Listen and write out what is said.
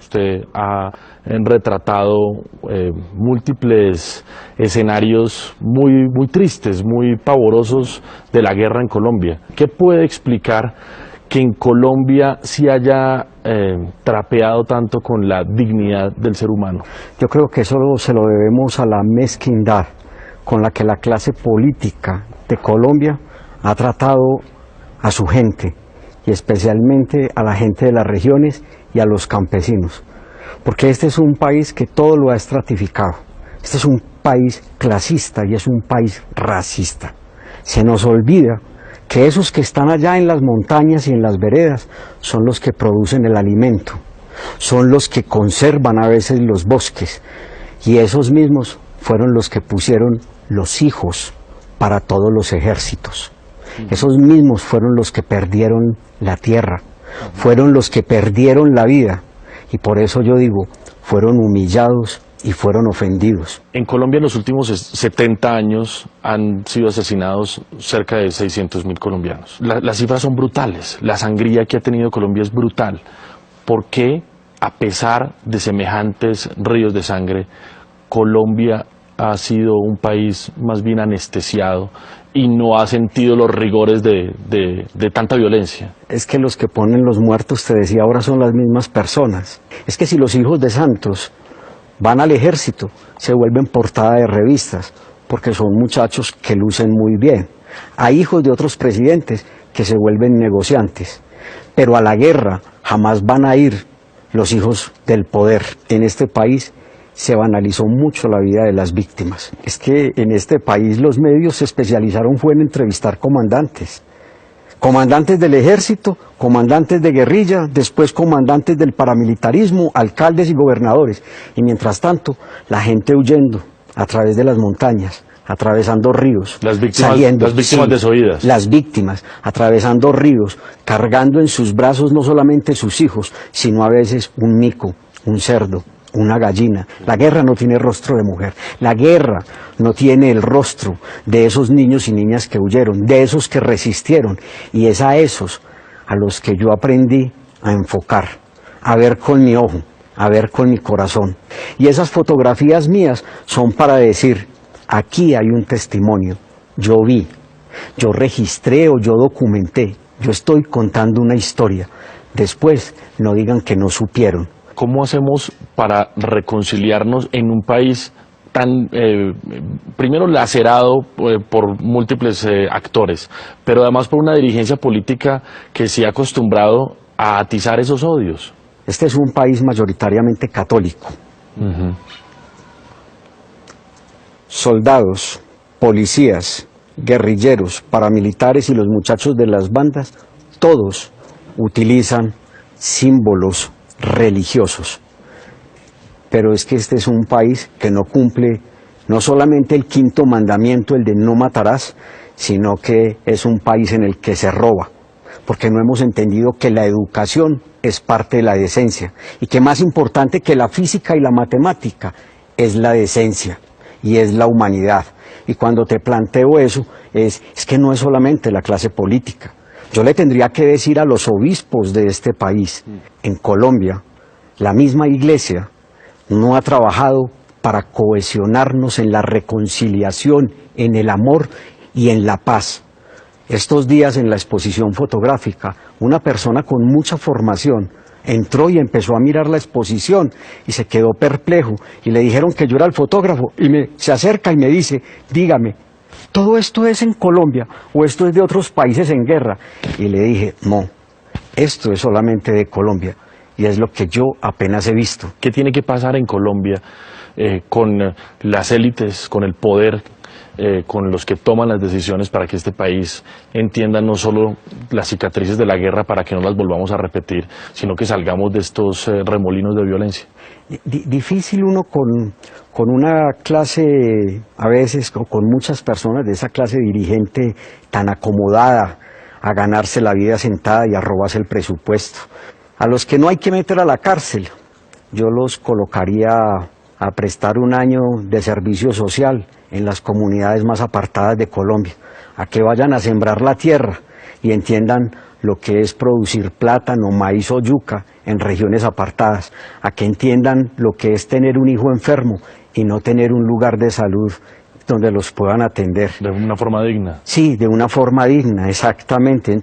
Usted ha retratado múltiples escenarios muy tristes, muy pavorosos de la guerra en Colombia. ¿Qué puede explicar que en Colombia sí haya trapeado tanto con la dignidad del ser humano? Yo creo que eso se lo debemos a la mezquindad con la que la clase política de Colombia ha tratado a su gente, y especialmente a la gente de las regiones y a los campesinos, porque este es un país que todo lo ha estratificado. Este es un país clasista y es un país racista. Se nos olvida que esos que están allá en las montañas y en las veredas son los que producen el alimento, son los que conservan a veces los bosques, y esos mismos fueron los que pusieron los hijos para todos los ejércitos. Esos mismos fueron los que perdieron la tierra, fueron los que perdieron la vida, y por eso yo digo, fueron humillados y fueron ofendidos. En Colombia en los últimos 70 años han sido asesinados cerca de 600.000 colombianos. Las cifras son brutales, la sangría que ha tenido Colombia es brutal. ¿Por qué, a pesar de semejantes ríos de sangre, Colombia ha sido un país más bien anestesiado y no ha sentido los rigores de tanta violencia? Es que los que ponen los muertos, te decía, ahora son las mismas personas. Es que si los hijos de Santos van al ejército, se vuelven portada de revistas, porque son muchachos que lucen muy bien. Hay hijos de otros presidentes que se vuelven negociantes, pero a la guerra jamás van a ir los hijos del poder. En este país se banalizó mucho la vida de las víctimas. Es que en este país los medios se especializaron fue en entrevistar comandantes. Comandantes del ejército, comandantes de guerrilla, después comandantes del paramilitarismo, alcaldes y gobernadores. Y mientras tanto, la gente huyendo a través de las montañas, atravesando ríos, las víctimas desoídas. Las víctimas, atravesando ríos, cargando en sus brazos no solamente sus hijos, sino a veces un mico, un cerdo, una gallina. La guerra no tiene rostro de mujer, la guerra no tiene el rostro de esos niños y niñas que huyeron, de esos que resistieron, y es a esos a los que yo aprendí a enfocar, a ver con mi ojo, a ver con mi corazón. Y esas fotografías mías son para decir, aquí hay un testimonio, yo vi, yo registré o yo documenté, yo estoy contando una historia. Después no digan que no supieron. ¿Cómo hacemos para reconciliarnos en un país tan, primero lacerado por múltiples actores, pero además por una dirigencia política que se ha acostumbrado a atizar esos odios? Este es un país mayoritariamente católico. Soldados, policías, guerrilleros, paramilitares y los muchachos de las bandas, todos utilizan símbolos religiosos. Pero es que este es un país que no cumple no solamente el quinto mandamiento, el de no matarás, sino que es un país en el que se roba, porque no hemos entendido que la educación es parte de la decencia, y que más importante que la física y la matemática es la decencia y es la humanidad. Y cuando te planteo eso, es que no es solamente la clase política. Yo le tendría que decir a los obispos de este país, en Colombia, la misma iglesia no ha trabajado para cohesionarnos en la reconciliación, en el amor y en la paz. Estos días en la exposición fotográfica, una persona con mucha formación entró y empezó a mirar la exposición y se quedó perplejo, y le dijeron que yo era el fotógrafo, y se acerca y me dice, dígame, ¿todo esto es en Colombia o esto es de otros países en guerra? Y le dije, no, esto es solamente de Colombia, y es lo que yo apenas he visto. ¿Qué tiene que pasar en Colombia con las élites, con el poder, con los que toman las decisiones para que este país entienda no solo las cicatrices de la guerra para que no las volvamos a repetir, sino que salgamos de estos remolinos de violencia? Difícil uno con una clase, a veces con muchas personas de esa clase dirigente tan acomodada a ganarse la vida sentada y a robarse el presupuesto. A los que no hay que meter a la cárcel, yo los colocaría a prestar un año de servicio social en las comunidades más apartadas de Colombia, a que vayan a sembrar la tierra y entiendan lo que es producir plátano, maíz o yuca en regiones apartadas, a que entiendan lo que es tener un hijo enfermo y no tener un lugar de salud donde los puedan atender. De una forma digna. Sí, de una forma digna, exactamente.